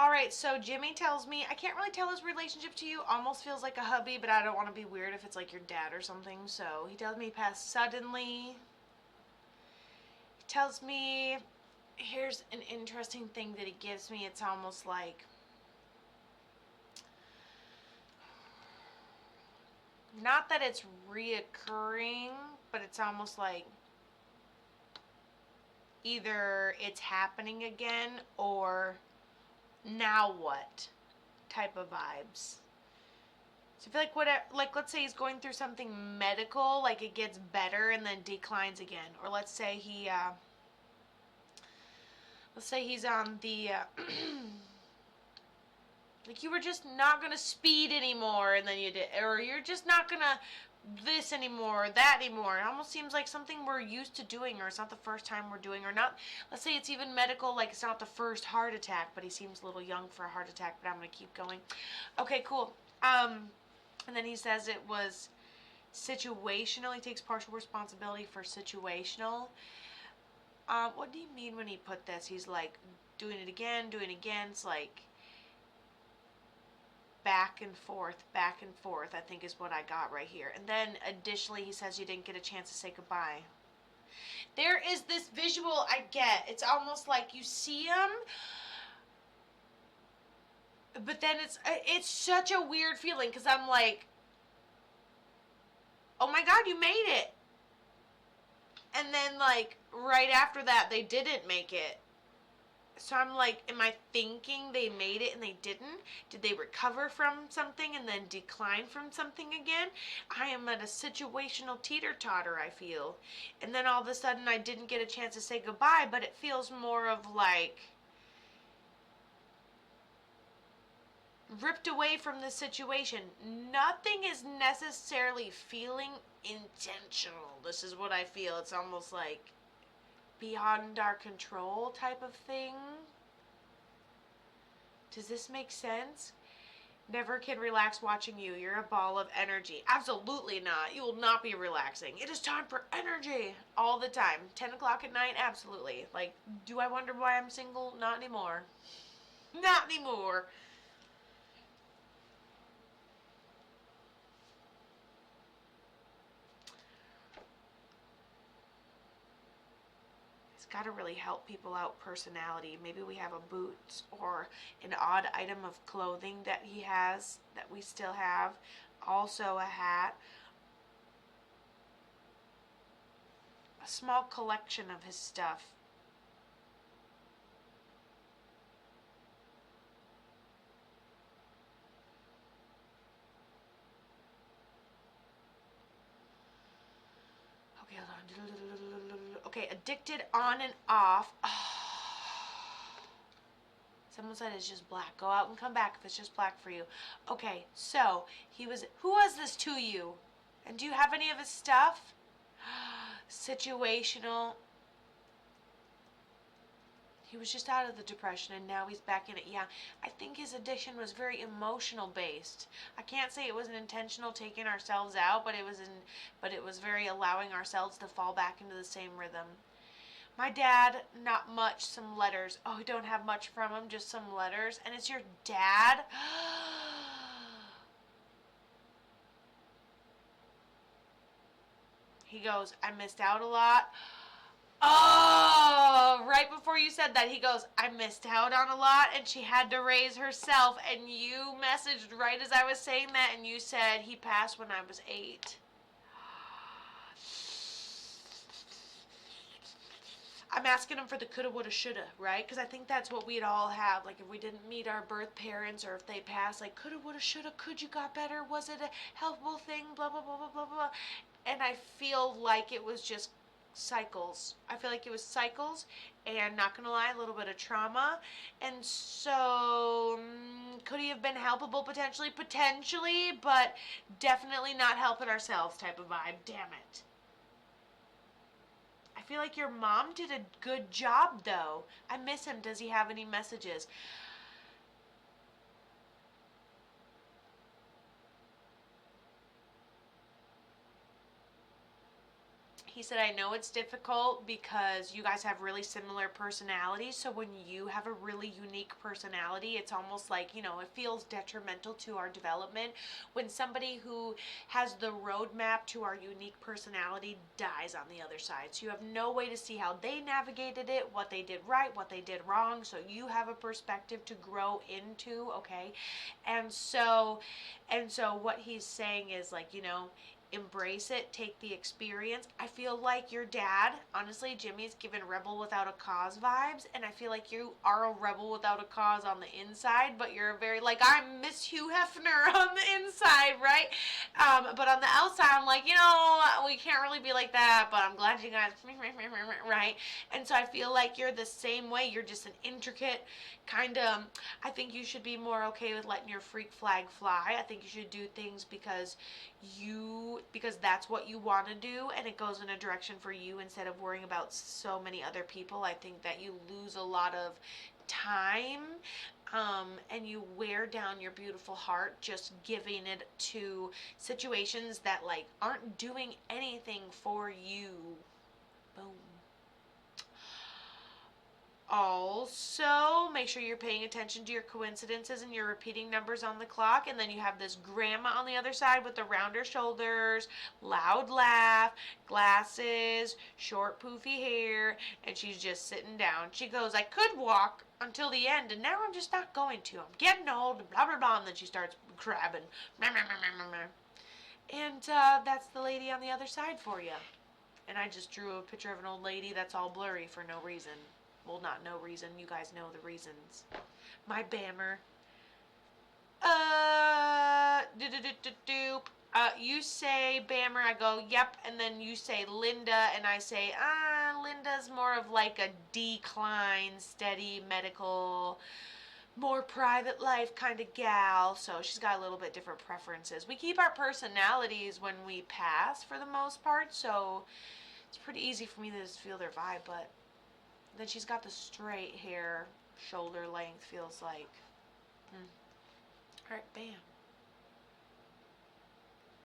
All right, so Jimmy tells me, I can't really tell his relationship to you. Almost feels like a hubby, but I don't want to be weird if it's like your dad or something. So he tells me he passed suddenly. He tells me, here's an interesting thing that he gives me. It's almost like, not that it's reoccurring, but it's almost like either it's happening again or now what type of vibes. So I feel like like let's say he's going through something medical, like it gets better and then declines again, or let's say he's on the like you were just not gonna speed anymore, and then you did, or you're just not gonna this anymore, that anymore. It almost seems like something we're used to doing, or it's not the first time we're doing, or not. Let's say it's even medical, like it's not the first heart attack, but he seems a little young for a heart attack. But I'm gonna keep going. Okay, cool. And then he says it was situational. He takes partial responsibility for situational. What do you mean when he put this? He's like doing it again, doing it again. It's like back and forth, back and forth, I think is what I got right here. And then additionally, he says you didn't get a chance to say goodbye. There is this visual I get. It's almost like you see him, but then it's such a weird feeling because I'm like, oh my God, you made it. And then like right after that, they didn't make it. So I'm like, am I thinking they made it and they didn't? Did they recover from something and then decline from something again? I am at a situational teeter-totter, I feel. And then all of a sudden I didn't get a chance to say goodbye, but it feels more of like ripped away from the situation. Nothing is necessarily feeling intentional. This is what I feel. It's almost like beyond our control type of thing. Does this make sense? Never can relax watching you. You're a ball of energy. Absolutely not. You will not be relaxing. It is time for energy all the time. 10 o'clock at night? Absolutely. Like, do I wonder why I'm single? Not anymore. Not anymore. It's got to really help people out personality. Maybe we have a boot or an odd item of clothing that he has that we still have. Also a hat. A small collection of his stuff. Okay, hold on. Okay, addicted on and off. Someone said it's just black. Go out and come back if it's just black for you. Okay, so who was this to you? And do you have any of his stuff? Situational. He was just out of the depression and now he's back in it. Yeah, I think his addiction was very emotional based. I can't say it was an intentional taking ourselves out, but it was very allowing ourselves to fall back into the same rhythm. My dad, not much, some letters. Oh, we don't have much from him, just some letters. And it's your dad? He goes, I missed out a lot. Oh, right before you said that, he goes, I missed out on a lot and she had to raise herself. And you messaged right as I was saying that and you said he passed when I was 8. I'm asking him for the coulda, woulda, shoulda, right? Because I think that's what we'd all have. Like if we didn't meet our birth parents or if they passed, like coulda, woulda, shoulda, could you got better? Was it a helpful thing? Blah, blah, blah, blah, blah, blah. And I feel like it was just cycles. I feel like it was cycles and not gonna lie, a little bit of trauma. And so could he have been helpable potentially? Potentially, but definitely not helping ourselves type of vibe. Damn it. I feel like your mom did a good job, though. I miss him. Does he have any messages? He said, I know it's difficult because you guys have really similar personalities. So when you have a really unique personality, it's almost like, you know, it feels detrimental to our development when somebody who has the roadmap to our unique personality dies on the other side. So you have no way to see how they navigated it, what they did right, what they did wrong. So you have a perspective to grow into, okay? And so what he's saying is like, you know, embrace it, take the experience. I feel like your dad, honestly, Jimmy's given rebel without a cause vibes, and I feel like you are a rebel without a cause on the inside, but you're very like, I'm Miss Hugh Hefner on the inside, right? But on the outside, I'm like, you know, we can't really be like that, but I'm glad you guys, right? And so I feel like you're the same way. You're just an intricate kind of, I think you should be more okay with letting your freak flag fly. I think you should do things because that's what you want to do, and it goes in a direction for you instead of worrying about so many other people. I think that you lose a lot of time, and you wear down your beautiful heart just giving it to situations that like aren't doing anything for you. Boom. Also, make sure you're paying attention to your coincidences and your repeating numbers on the clock. And then you have this grandma on the other side with the rounder shoulders, loud laugh, glasses, short poofy hair, and she's just sitting down. She goes, I could walk until the end, and now I'm just not going to. I'm getting old, and blah, blah, blah. And then she starts crabbing. And that's the lady on the other side for you. And I just drew a picture of an old lady that's all blurry for no reason. Well, not no reason. You guys know the reasons. My bammer. You say bammer, I go, yep, and then you say Linda, and I say, Linda's more of like a decline, steady, medical, more private life kind of gal, so she's got a little bit different preferences. We keep our personalities when we pass for the most part, so it's pretty easy for me to just feel their vibe, but then she's got the straight hair, shoulder length, feels like. Alright, bam.